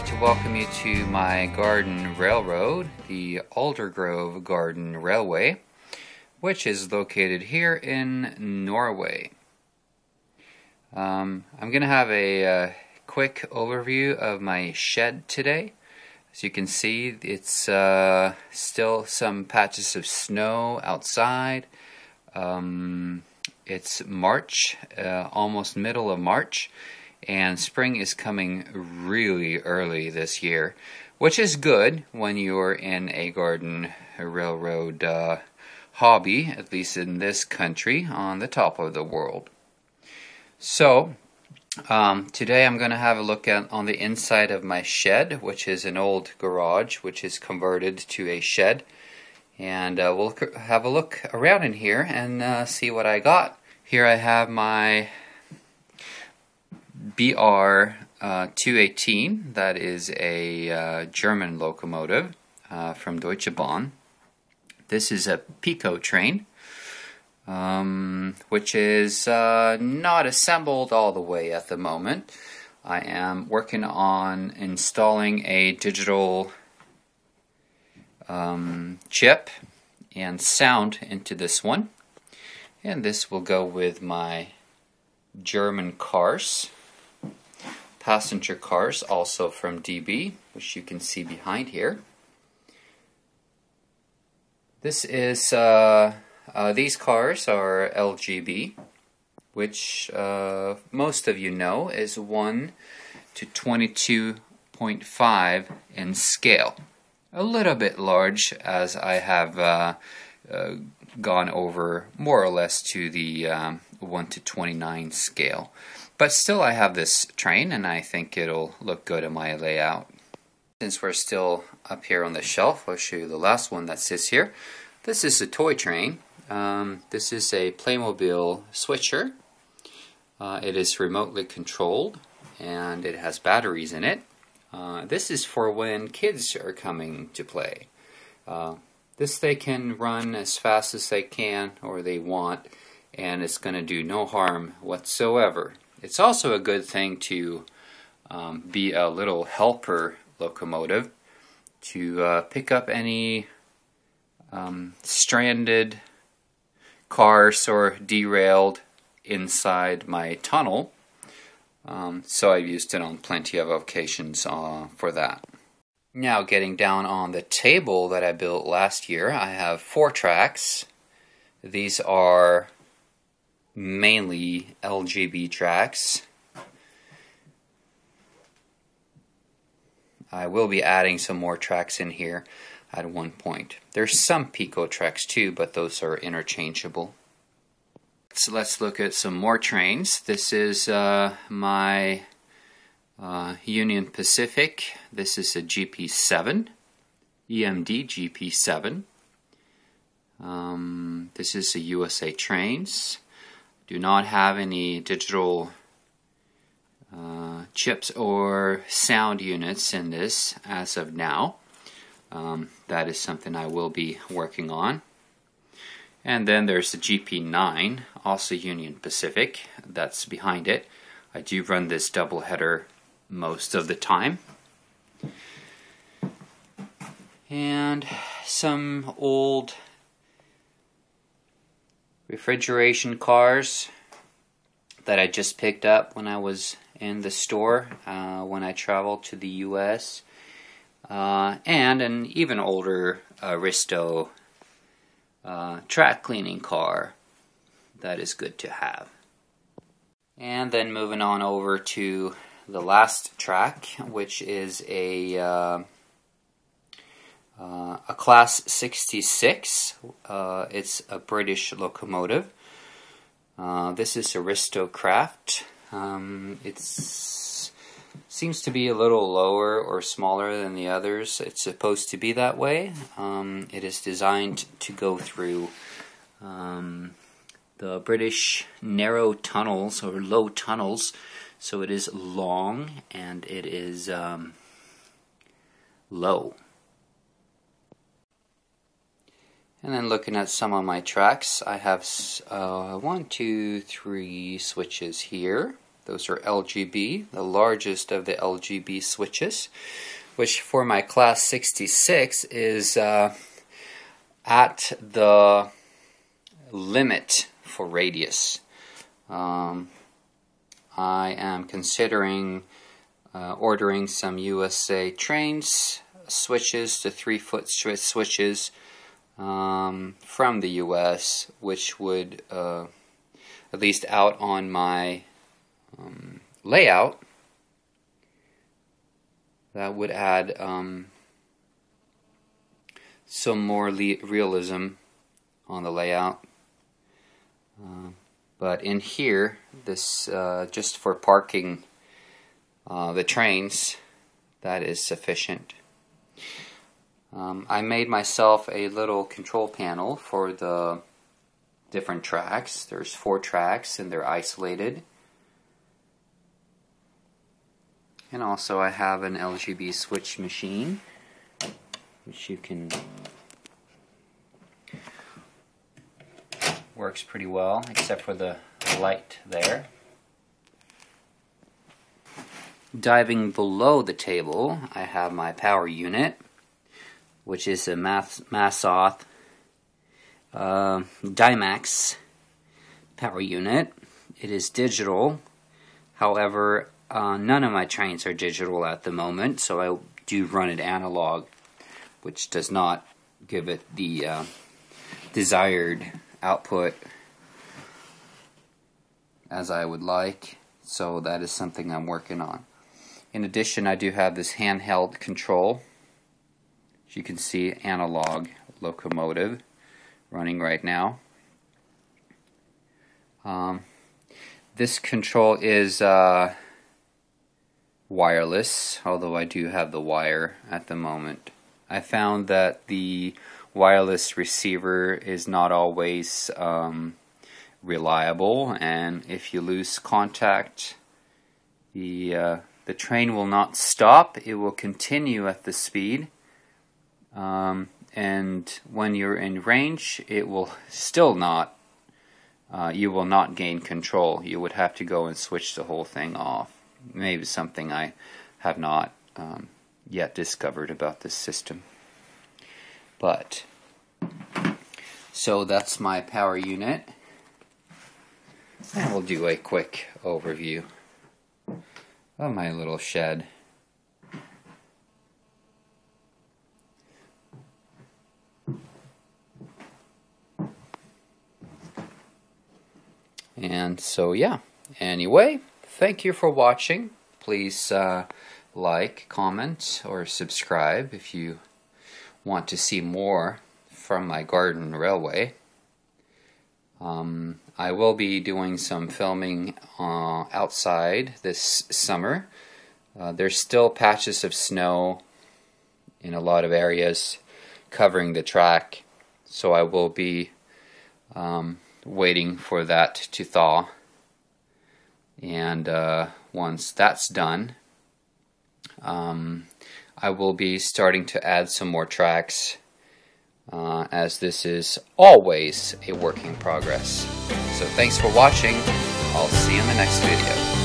like to welcome you to my garden railroad, the Aldergrove Garden Railway, which is located here in Norway. I'm going to have a quick overview of my shed today. As you can see, it's still some patches of snow outside. It's March, almost middle of March, and spring is coming really early this year, which is good when you're in a garden railroad hobby, at least in this country, on the top of the world. So, today I'm going to have a look on the inside of my shed, which is an old garage, which is converted to a shed. And we'll have a look around in here and see what I got. Here I have my BR 218. That is a German locomotive from Deutsche Bahn. This is a Pico train, which is not assembled all the way at the moment. I am working on installing a digital chip and sound into this one, and this will go with my German cars, passenger cars, also from DB, which you can see behind here. This is these cars are LGB, which most of you know is 1 to 22.5 in scale. A little bit large, as I have gone over more or less to the 1 to 29 scale. But still, I have this train, and I think it'll look good in my layout. Since we're still up here on the shelf, I'll show you the last one that sits here. This is a toy train. This is a Playmobil switcher. It is remotely controlled, and it has batteries in it. This is for when kids are coming to play. This they can run as fast as they can or they want, and it's going to do no harm whatsoever. It's also a good thing to be a little helper locomotive to pick up any stranded cars or derailed inside my tunnel. So I've used it on plenty of occasions for that. Now, getting down on the table that I built last year, I have 4 tracks. These are mainly LGB tracks. I will be adding some more tracks in here at one point. There's some Pico tracks too, but those are interchangeable. So let's look at some more trains. This is my Union Pacific. This is a GP7, EMD GP7. This is a USA Trains. Do not have any digital chips or sound units in this as of now. That is something I will be working on. And then there's the GP9, also Union Pacific, that's behind it. I do run this double header most of the time. And some old refrigeration cars that I just picked up when I was in the store when I traveled to the US. And an even older Aristo track cleaning car that is good to have. And then moving on over to the last track, which is a Class 66. It's a British locomotive. This is Aristocraft. Seems to be a little lower or smaller than the others. It's supposed to be that way. It is designed to go through the British narrow tunnels or low tunnels, so it is long and it is low. And then looking at some of my tracks, I have 1, 2, 3 switches here. Those are LGB, the largest of the LGB switches, which for my class 66 is at the limit for radius. I am considering ordering some USA trains switches to 3-foot switches from the US, which would at least out on my layout, that would add some more realism on the layout. But in here, this just for parking the trains, that is sufficient. I made myself a little control panel for the different tracks. There's 4 tracks and they're isolated. And also I have an LGB switch machine, which you can works pretty well, except for the light there. Diving below the table, I have my power unit, which is a Massoth Dymax power unit. It is digital. However, none of my trains are digital at the moment, so I do run it analog, which does not give it the desired output as I would like. So that is something I'm working on. In addition, I do have this handheld control. As you can see, analog locomotive running right now. This control is wireless, although I do have the wire at the moment. I found that the wireless receiver is not always reliable, and if you lose contact, the train will not stop. It will continue at the speed, and when you're in range, it will still not. You will not gain control. You would have to go and switch the whole thing off. Maybe something I have not yet discovered about this system. But so that's my power unit, and we'll do a quick overview of my little shed. And so yeah, anyway, thank you for watching. Please like, comment, or subscribe if you want to see more from my garden railway. I will be doing some filming outside this summer. There's still patches of snow in a lot of areas covering the track, so I will be waiting for that to thaw. And once that's done, I will be starting to add some more tracks, as this is always a work in progress. So thanks for watching. I'll see you in the next video.